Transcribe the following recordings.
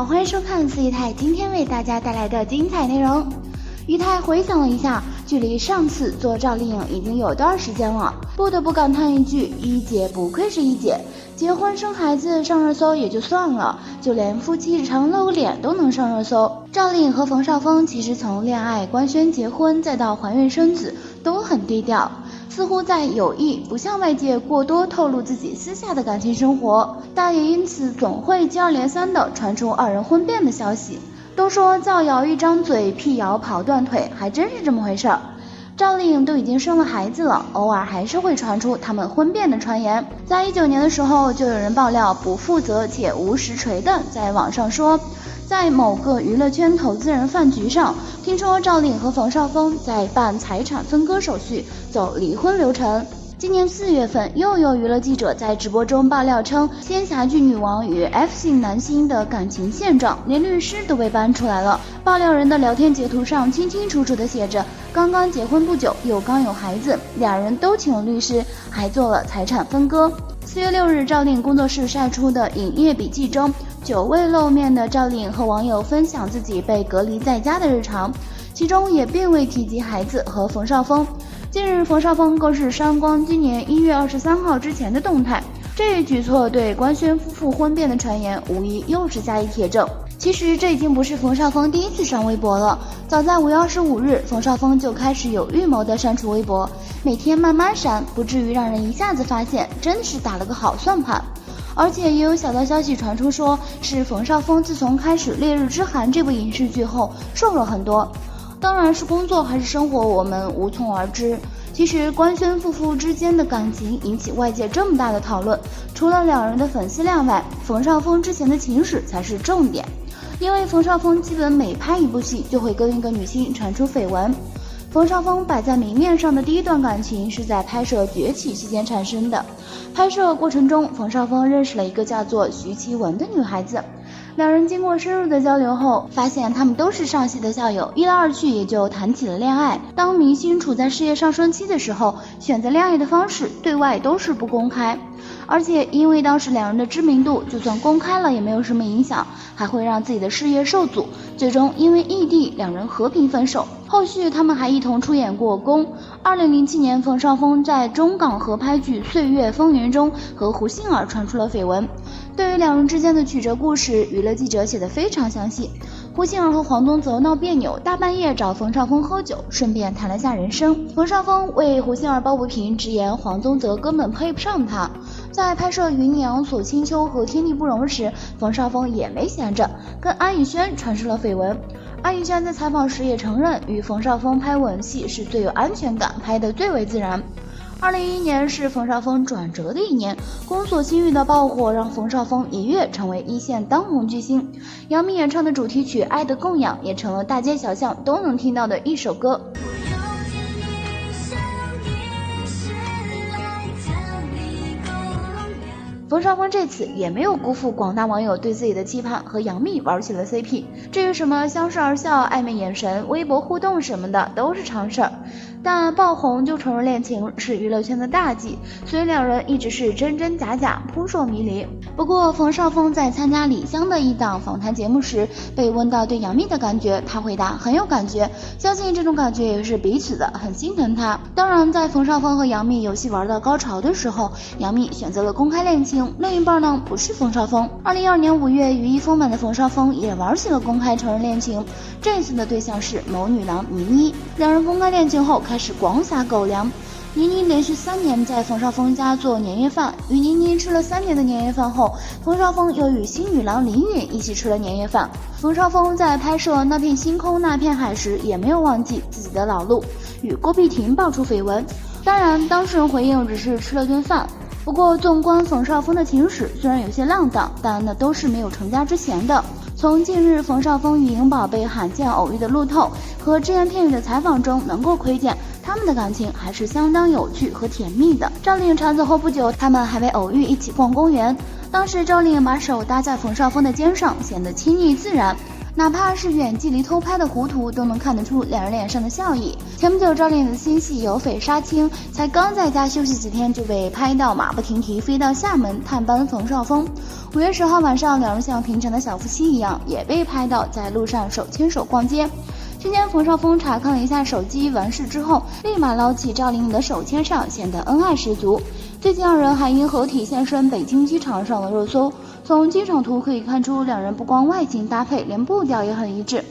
好，欢迎收看四姨太今天为大家带来的精彩内容。姨太回想了一下，距离上次做赵丽颖已经有段时间了，不得不感叹一句，一姐不愧是一姐，结婚生孩子上热搜也就算了，就连夫妻日常露脸都能上热搜。赵丽颖和冯绍峰其实从恋爱、官宣结婚再到怀孕生子都很低调，似乎在有意不向外界过多透露自己私下的感情生活，但也因此总会接二连三地传出二人婚变的消息。都说造谣一张嘴，辟谣跑断腿，还真是这么回事儿。赵丽颖都已经生了孩子了，偶尔还是会传出他们婚变的传言。在19年的时候，就有人爆料不负责且无实锤的在网上说，在某个娱乐圈投资人饭局上，听说赵丽颖和冯绍峰在办财产分割手续，走离婚流程。今年4月份，又有娱乐记者在直播中爆料称，仙侠剧女王与 F 姓男星的感情现状，连律师都被搬出来了。爆料人的聊天截图上清清楚楚地写着，刚刚结婚不久，又刚有孩子，俩人都请了律师，还做了财产分割。4月6日，赵丽颖工作室晒出的影业笔记中，久未露面的赵丽颖和网友分享自己被隔离在家的日常，其中也并未提及孩子和冯绍峰。近日，冯绍峰更是删光今年1月23号之前的动态，这一举措对官宣夫妇婚变的传言无疑又是加以铁证。其实这已经不是冯绍峰第一次删微博了，早在5月25日，冯绍峰就开始有预谋的删除微博，每天慢慢删，不至于让人一下子发现，真的是打了个好算盘。而且也有小道消息传出说，是冯绍峰自从开始《烈日之寒》这部影视剧后瘦了很多。当然是工作还是生活，我们无从而知。其实官宣夫妇之间的感情引起外界这么大的讨论，除了两人的粉丝量外，冯绍峰之前的情史才是重点。因为冯绍峰基本每拍一部戏就会跟一个女星传出绯闻。冯绍峰摆在明面上的第一段感情是在拍摄《崛起》期间产生的。拍摄过程中，冯绍峰认识了一个叫做徐其文的女孩子，两人经过深入的交流后，发现他们都是上戏的校友，一来二去也就谈起了恋爱。当明星处在事业上升期的时候，选择恋爱的方式对外都是不公开，而且因为当时两人的知名度，就算公开了也没有什么影响，还会让自己的事业受阻。最终因为异地，两人和平分手。后续他们还一同出演过《宫》。2007年，冯绍峰在中港合拍剧《岁月风云》中和胡杏儿传出了绯闻。对于两人之间的曲折故事，娱乐记者写得非常详细。胡杏儿和黄宗泽闹别扭，大半夜找冯绍峰喝酒，顺便谈了下人生。冯绍峰为胡杏儿抱不平，直言黄宗泽根本配不上他。在拍摄《云娘》《锁清秋》和《天地不容》时，冯绍峰也没闲着，跟安以轩传出了绯闻。安以轩在采访时也承认，与冯绍峰拍吻戏是最有安全感，拍得最为自然。2011年是冯绍峰转折的一年，宫锁心玉的爆火让冯绍峰一跃成为一线当红巨星。杨幂演唱的主题曲《爱的供养》也成了大街小巷都能听到的一首歌。冯绍峰这次也没有辜负广大网友对自己的期盼，和杨幂玩起了 CP。至于什么相视而笑、暧昧眼神、微博互动什么的，都是常事儿。但爆红就承认恋情是娱乐圈的大忌，所以两人一直是真真假假，扑朔迷离。不过冯绍峰在参加李湘的一档访谈节目时，被问到对杨幂的感觉，他回答很有感觉，相信这种感觉也是彼此的，很心疼他。当然，在冯绍峰和杨幂有戏玩到高潮的时候，杨幂选择了公开恋情，另一半呢不是冯绍峰。2012年5月，羽翼丰满的冯绍峰也玩起了公开承认恋情，这次的对象是某女郎倪妮。两人公开恋情后开始广撒狗粮。倪妮连续3年在冯绍峰家做年夜饭，与倪妮吃了3年的年夜饭后，冯绍峰又与新女郎林允一起吃了年夜饭。冯绍峰在拍摄《那片星空那片海》时，也没有忘记自己的老路，与郭碧婷爆出绯闻。当然，当事人回应只是吃了顿饭。不过，纵观冯绍峰的情史，虽然有些浪荡，但那都是没有成家之前的。从近日冯绍峰与颖宝被罕见偶遇的路透和只言片语的采访中，能够窥见他们的感情还是相当有趣和甜蜜的。赵丽颖产子后不久，他们还为偶遇一起逛公园，当时赵丽颖把手搭在冯绍峰的肩上，显得亲昵自然。哪怕是远距离偷拍的糊涂，都能看得出两人脸上的笑意。前不久赵丽颖的新戏《有匪杀青》才刚在家休息几天，就被拍到马不停蹄飞到厦门探班冯绍峰。5月10号晚上，两人像平常的小夫妻一样，也被拍到在路上手牵手逛街。期间冯绍峰查看了一下手机，完事之后立马捞起赵丽颖的手牵上，显得恩爱十足。最近二人还因合体现身北京机场上了热搜。从机场图可以看出，两人不光外形搭配，连步调也很一致。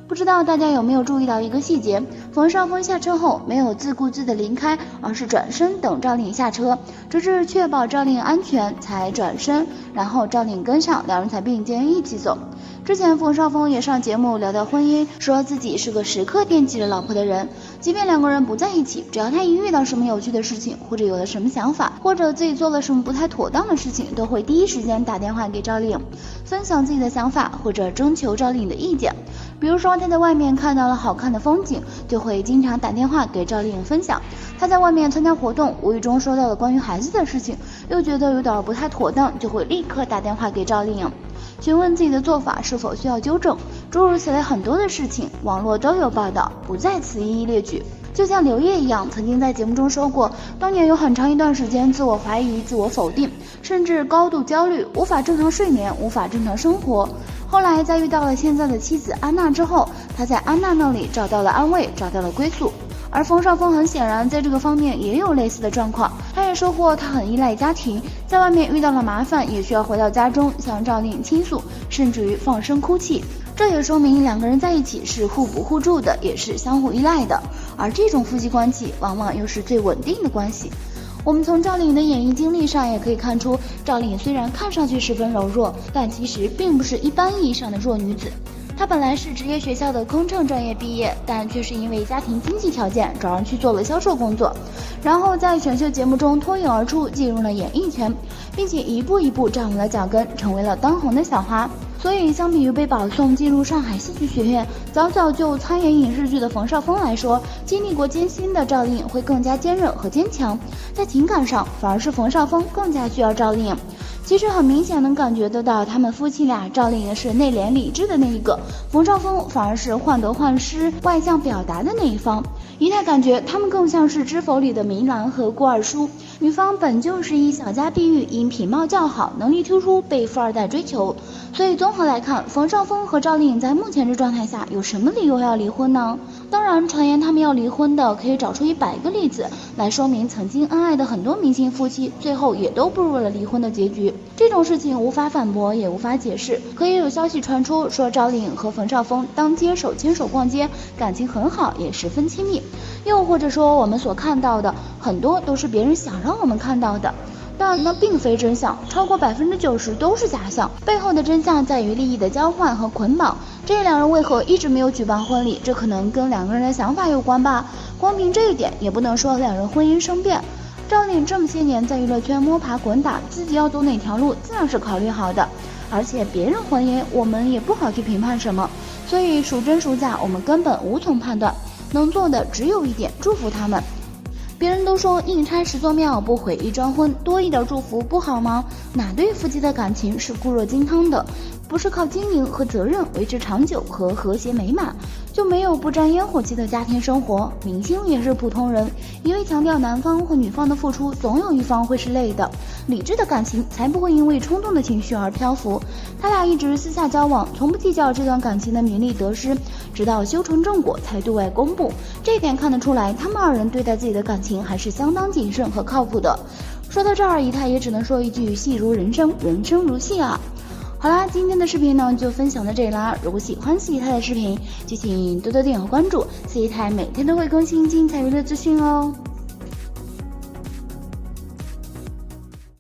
不知道大家有没有注意到一个细节，冯绍峰下车后没有自顾自的离开，而是转身等赵丽颖下车，直至确保赵丽颖安全才转身，然后赵丽颖跟上，两人才并肩一起走。之前冯绍峰也上节目聊到婚姻，说自己是个时刻惦记着老婆的人，即便两个人不在一起，只要他一遇到什么有趣的事情，或者有了什么想法，或者自己做了什么不太妥当的事情，都会第一时间打电话给赵丽颖，分享自己的想法，或者征求赵丽颖的意见。比如说他在外面看到了好看的风景，就会经常打电话给赵丽颖分享。他在外面参加活动，无意中说到了关于孩子的事情，又觉得有点不太妥当，就会立刻打电话给赵丽颖，询问自己的做法是否需要纠正。诸如此类很多的事情，网络都有报道，不在此一一列举。就像刘烨一样，曾经在节目中说过，当年有很长一段时间自我怀疑、自我否定，甚至高度焦虑，无法正常睡眠，无法正常生活。后来在遇到了现在的妻子安娜之后，他在安娜那里找到了安慰，找到了归宿。而冯绍峰很显然在这个方面也有类似的状况，他也说过他很依赖家庭，在外面遇到了麻烦也需要回到家中向赵丽颖倾诉，甚至于放声哭泣。这也说明两个人在一起是互补互助的，也是相互依赖的，而这种夫妻关系往往又是最稳定的关系。我们从赵丽颖的演艺经历上也可以看出，赵丽颖虽然看上去十分柔弱，但其实并不是一般意义上的弱女子。她本来是职业学校的空乘专业毕业，但却是因为家庭经济条件转而去做了销售工作，然后在选秀节目中脱颖而出，进入了演艺圈，并且一步一步站稳了脚跟，成为了当红的小花。所以相比于被保送进入上海戏剧学院，早早就参演影视剧的冯绍峰来说，经历过艰辛的赵丽颖会更加坚韧和坚强。在情感上，反而是冯绍峰更加需要赵丽颖。其实很明显能感觉得到，他们夫妻俩，赵丽颖是内敛理智的那一个，冯绍峰反而是患得患失、外向表达的那一方。仪态感觉他们更像是《知否》里的明兰和郭二叔，女方本就是以小家碧玉，因品貌较好、能力突出被富二代追求。所以综合来看，冯绍峰和赵丽颖在目前这状态下，有什么理由要离婚呢？当然，传言他们要离婚的可以找出100个例子来说明，曾经恩爱的很多明星夫妻，最后也都步入了离婚的结局。这种事情无法反驳，也无法解释。可以有消息传出说，赵丽颖和冯绍峰当街手牵手逛街，感情很好，也十分亲密。又或者说，我们所看到的很多都是别人想让我们看到的。但那并非真相，超过90%都是假象，背后的真相在于利益的交换和捆绑。这两人为何一直没有举办婚礼？这可能跟两个人的想法有关吧。光凭这一点，也不能说两人婚姻生变。赵丽颖这么些年在娱乐圈摸爬滚打，自己要走哪条路，自然是考虑好的。而且别人婚姻，我们也不好去评判什么，所以孰真孰假，我们根本无从判断。能做的只有一点，祝福他们。别人都说宁拆10座庙，不毁1桩婚，多一点祝福不好吗？哪对夫妻的感情是固若金汤的？不是靠经营和责任维持长久和和谐美满，就没有不沾烟火气的家庭生活。明星也是普通人，一味强调男方或女方的付出，总有一方会是累的。理智的感情才不会因为冲动的情绪而漂浮。他俩一直私下交往，从不计较这段感情的名利得失，直到修成正果才对外公布。这一点看得出来，他们2人对待自己的感情还是相当谨慎和靠谱的。说到这儿，仪态也只能说一句：戏如人生，人生如戏啊。好啦，今天的视频呢就分享到这里啦。如果喜欢四姨太的视频，就请多多订阅和关注，四姨太每天都会更新精彩娱乐资讯哦。